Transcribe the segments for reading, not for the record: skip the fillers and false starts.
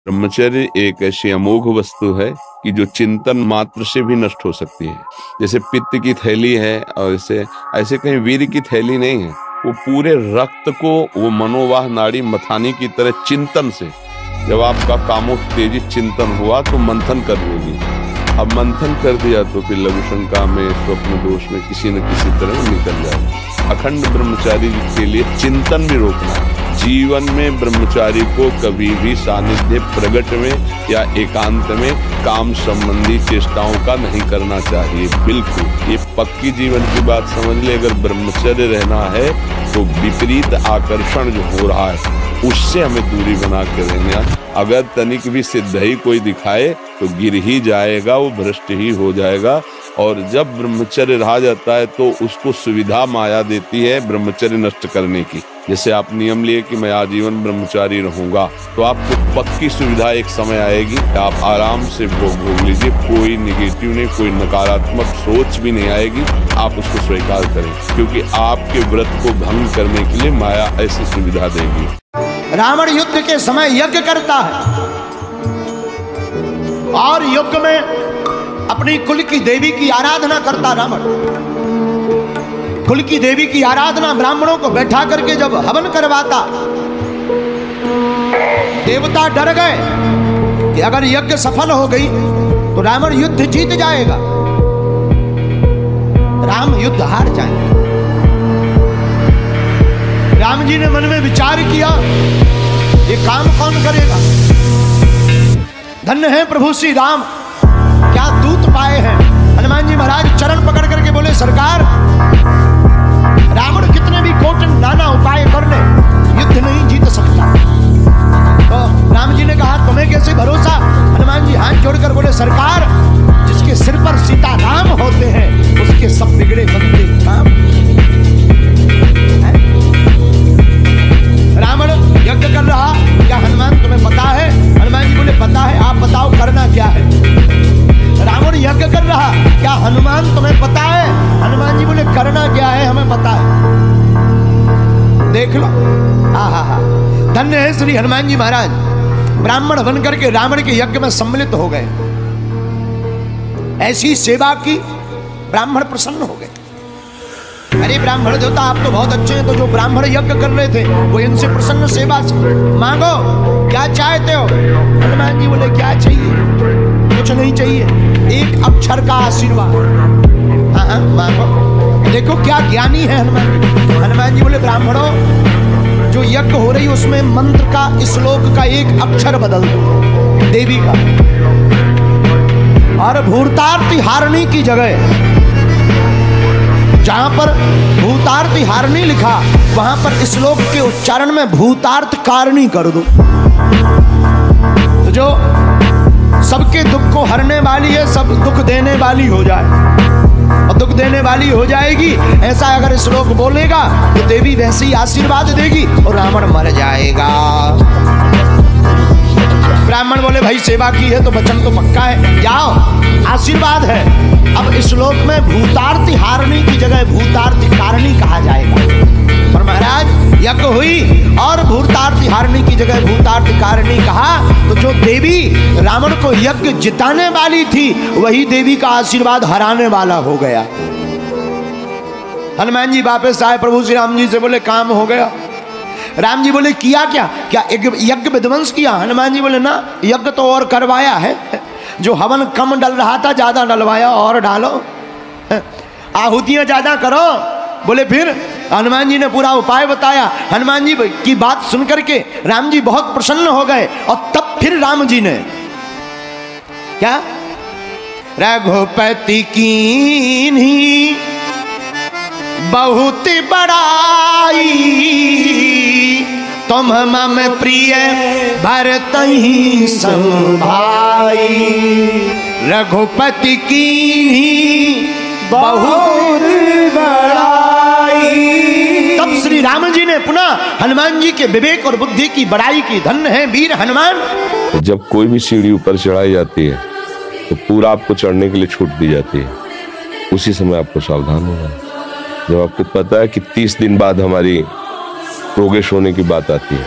ब्रह्मचर्य एक ऐसी अमोघ वस्तु है कि जो चिंतन मात्र से भी नष्ट हो सकती है। जैसे पित्त की थैली है और ऐसे कहीं वीर की थैली नहीं है। वो पूरे रक्त को वो मनोवाह नाड़ी मथानी की तरह चिंतन से, जब आपका कामोत्तेजित चिंतन हुआ तो मंथन कर लोगी। अब मंथन कर दिया तो फिर लघु शंका में, स्वप्न दोष में किसी न किसी तरह निकल जाए। अखंड ब्रह्मचारी के लिए चिंतन भी रोकना है। जीवन में ब्रह्मचारी को कभी भी सानिध्य प्रगट में या एकांत में काम संबंधी चेष्टाओं का नहीं करना चाहिए। बिल्कुल ये पक्की जीवन की बात समझ ले। अगर ब्रह्मचर्य रहना है तो विपरीत आकर्षण जो हो रहा है उससे हमें दूरी बना के रहना। अगर तनिक भी सिद्ध ही कोई दिखाए तो गिर ही जाएगा, वो भ्रष्ट ही हो जाएगा। और जब ब्रह्मचर्य रहा जाता है तो उसको सुविधा माया देती है ब्रह्मचर्य नष्ट करने की। जैसे आप नियम लिए कि मैं आजीवन ब्रह्मचारी रहूंगा, तो आपको पक्की सुविधा एक समय आएगी, आप आराम से भोग लीजिए। कोई निगेटिव नहीं, कोई नकारात्मक सोच भी नहीं आएगी। आप उसको स्वीकार करें, क्योंकि आपके व्रत को भंग करने के लिए माया ऐसी सुविधा देगी। रावण युद्ध के समय यज्ञ करता है और यज्ञ में अपनी कुल की देवी की आराधना करता। रावण कुल की देवी की आराधना ब्राह्मणों को बैठा करके जब हवन करवाता, देवता डर गए कि अगर यज्ञ सफल हो गई तो रावण युद्ध जीत जाएगा, राम युद्ध हार जाएंगे। राम जी ने मन में विचार किया, ये काम कौन करेगा। धन्य है प्रभु श्री राम, क्या दूत पाए हैं। हनुमान जी महाराज चरण पकड़ करके बोले, सरकार रावण कितने भी कोटन नाना उपाय कर ले, युद्ध नहीं जीत सकता। तो राम जी ने कहा, तुम्हें कैसे भरोसा। हनुमान जी हाथ जोड़कर बोले, सरकार जिसके सिर पर सीता राम होते हैं उसके सब बिगड़े बनते काम। रावण यज्ञ कर रहा, क्या हनुमान तुम्हें पता है। हनुमान जी बोले, पता है, आप बताओ करना क्या है। रावण यज्ञ कर रहा, क्या हनुमान तुम्हें पता है। हनुमान जी बोले, करना क्या है, हमें पता है, देख लो। हा धन्य है श्री हनुमान जी महाराज, ब्राह्मण बन करके रावण के यज्ञ में सम्मिलित हो गए। ऐसी सेवा की, ब्राह्मण प्रसन्न हो गए। अरे ब्राह्मण देवता आप तो बहुत अच्छे हैं, तो जो ब्राह्मण यज्ञ कर रहे थे वो इनसे प्रसन्न सेवा से मांगो, क्या चाहते हो। हनुमान जी बोले, क्या चाहिए, कुछ नहीं चाहिए, एक अक्षर का आशीर्वाद। हाँ मांगो। देखो क्या ज्ञानी है हनुमान जी। हनुमान जी बोले, ब्राह्मणों जो यज्ञ हो रही उसमें मंत्र का, श्लोक का एक अक्षर बदल दो देवी का, और भूतार्थी हारणी की जगह जहां पर भूतार्थी हारणी लिखा वहां पर श्लोक के उच्चारण में भूतार्थ कारणी कर दो, तो जो सबके दुख को हरने वाली है, सब दुख देने वाली हो जाए, और दुख देने वाली हो जाएगी। ऐसा अगर श्लोक बोलेगा तो देवी वैसे ही आशीर्वाद देगी और रावण मर जाएगा। ब्राह्मण बोले, भाई सेवा की है तो वचन तो पक्का है, जाओ आशीर्वाद है। अब इस श्लोक में भूतार्थी हारणी की जगह भूतार्थी कारणी कहा जाएगा। पर महाराज यज्ञ हुई और भूतार्थी हारणी की जगह भूतार्थी कारणी कहा, तो जो देवी रावण को यज्ञ जिताने वाली थी वही देवी का आशीर्वाद हराने वाला हो गया। हनुमान जी वापस आए, प्रभु श्री राम जी से बोले, काम हो गया। राम जी बोले, किया क्या, क्या यज्ञ विध्वंस किया। हनुमान जी बोले, ना यज्ञ तो और करवाया है, जो हवन कम डल रहा था ज्यादा डलवाया, और डालो, आहुतियां ज्यादा करो। बोले फिर। हनुमान जी ने पूरा उपाय बताया। हनुमान जी की बात सुनकर के राम जी बहुत प्रसन्न हो गए, और तब फिर राम जी ने क्या, रघुपति कीन्ही बहुत बड़ाई, तुम मम प्रिय भरतहि संभाई, रघुपति कीन्ही बहुत बड़ाई। तब श्री राम जी ने पुनः हनुमान जी के विवेक और बुद्धि की बड़ाई की। धन्य है वीर हनुमान। जब कोई भी सीढ़ी ऊपर चढ़ाई जाती है तो पूरा आपको चढ़ने के लिए छूट दी जाती है, उसी समय आपको सावधान होना। जब आपको पता है कि 30 दिन बाद हमारी प्रोग्रेस होने की बात आती है,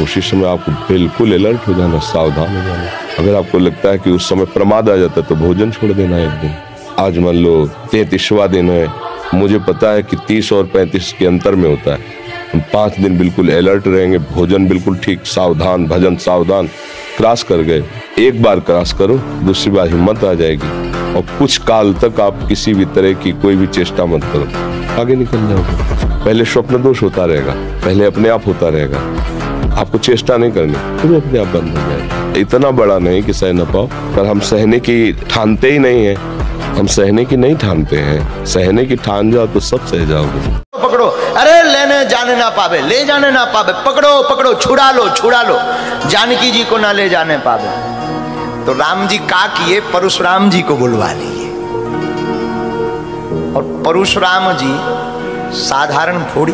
उसी समय आपको बिल्कुल अलर्ट हो जाना, सावधान हो जाना। अगर आपको लगता है कि उस समय प्रमाद आ जाता है तो भोजन छोड़ देना एक दिन। आज मान लो 33वां दिन है, मुझे पता है कि 30 और 35 के अंतर में होता है। हम 5 दिन बिल्कुल अलर्ट रहेंगे, भोजन बिल्कुल ठीक, सावधान, भजन सावधान। क्रॉस कर गए, एक बार क्रॉस करो, दूसरी बार हिम्मत आ जाएगी और कुछ काल तक आप किसी भी तरह की कोई भी चेष्टा मत करो, आगे निकल जाओगे। पहले स्वप्न दोष होता रहेगा, पहले अपने आप होता रहेगा, आपको चेष्टा नहीं करनी, फिर अपने आप बंद हो जाएगा। इतना बड़ा नहीं कि सह न पाओ, पर हम सहने की ठानते ही नहीं है, हम सहने की नहीं ठानते हैं। सहने की ठान जाओ तो सब सह जाओगे। पकड़ो, अरे लेने जाने ना पावे, ले जाने ना पावे, पकड़ो पकड़ो, छुड़ा लो छुड़ा लो, जानकी जी को ना ले जाने पावे। तो राम जी का किए, परशुराम जी को बुलवा लिए। और परशुराम जी साधारण थोड़ी,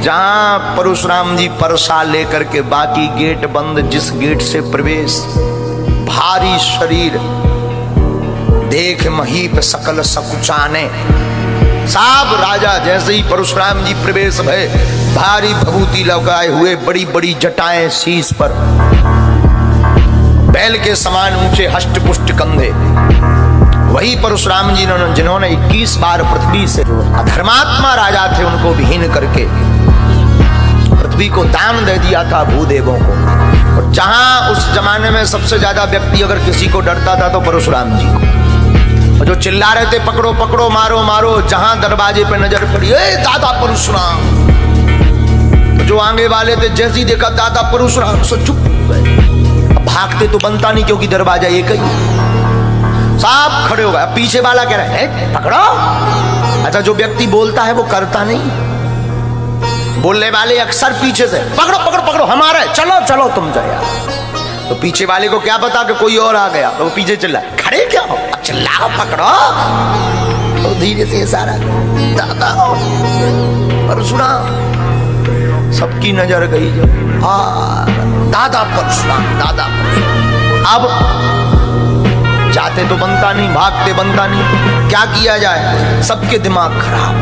जहां परशुराम जी परसा लेकर के बाकी गेट बंद, जिस गेट से प्रवेश, भारी शरीर देख महीप सकल सकुचाने। साब राजा जैसे ही परशुराम जी प्रवेश भय, भारी भभूति लगाए हुए, बड़ी बड़ी जटाएं शीश पर, बैल के समान ऊंचे हष्ट पुष्ट कंधे। वही परशुराम जी जिन्होंने 21 बार पृथ्वी से, धर्मात्मा राजा थे, उनको विहीन करके पृथ्वी को दान दे दिया था भूदेवों को। और जहां उस जमाने में सबसे ज्यादा व्यक्ति अगर किसी को डरता था तो परशुराम जी को। और जो चिल्ला रहे थे पकड़ो पकड़ो, मारो मारो, जहां दरवाजे पे नजर पड़ी, ए दादा परशुराम, तो जो आगे वाले थे जैसे ही देखा दादा परशुराम से चुप हो गए। अब भागते तो बनता नहीं क्योंकि दरवाजा एक ही, साहब खड़े हो गए। पीछे वाला कह रहा है पकड़ो। अच्छा, जो व्यक्ति बोलता है वो करता नहीं, बोलने वाले अक्सर पीछे से पकड़ो पकड़ो पकड़ो, हमारा है, चलो चलो तुम जाओ यार। तो पीछे वाले को क्या पता कि कोई और आ गया, तो वो पीछे चिल्ला, खड़े क्या हो, अब चिल्लाओ पकड़ो। तो धीरे से इशारा, दादा परशुराम, सबकी नजर गई जो, दादा परशुराम, दादा परशुराम। अब जाते तो बनता नहीं, भागते बनता नहीं, क्या किया जाए, सबके दिमाग खराब,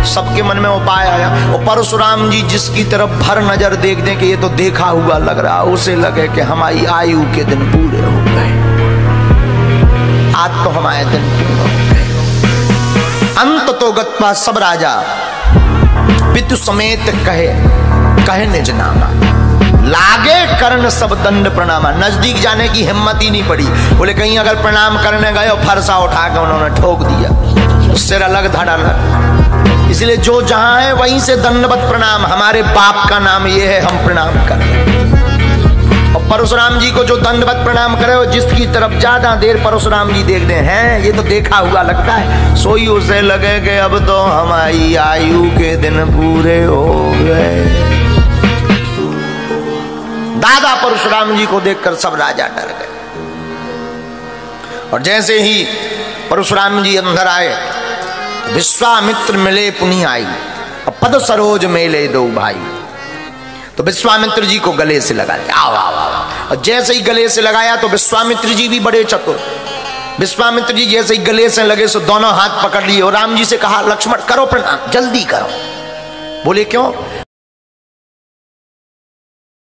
सबके मन में उपाय आया। और परशुराम जी जिसकी तरफ भर नजर देख दें कि ये तो देखा हुआ लग रहा, उसे लगे कि हमारी आयु के दिन पूरे हो गए, आज तो हमारे दिन पूरे हो गए। अंत तो गत्वा सब राजा पितु समेत कहे निज नामा, लागे कर्ण सब दंड प्रणामा। नजदीक जाने की हिम्मत ही नहीं पड़ी, बोले कहीं अगर प्रणाम करने गए और फरसा उठा के उन्होंने ठोक दिया, सिर अलग धड़ अलग। इसलिए जो जहां है वहीं से दंडवत प्रणाम, हमारे बाप का नाम ये है, हम प्रणाम करें। और परशुराम जी को जो दंडवत प्रणाम करे, और जिसकी तरफ ज्यादा देर परशुराम जी देखते हैं, ये तो देखा हुआ लगता है, सोई उसे लगे कि अब तो हमारी आयु के दिन पूरे हो गए। दादा परशुराम जी को देखकर सब राजा डर गए। और जैसे ही परशुराम जी अंदर आए, विश्वामित्र मिले पुनि आई, और पद सरोज मेले दो भाई। तो विश्वामित्र जी को गले से लगा लिया, आओ आओ आओ। और जैसे ही गले से लगाया तो विश्वामित्र जी भी बड़े चतुर, विश्वामित्र जी जैसे ही गले से लगे सो दोनों हाथ पकड़ लिए और राम जी से कहा, लक्ष्मण करो प्रणाम, जल्दी करो। बोले क्यों?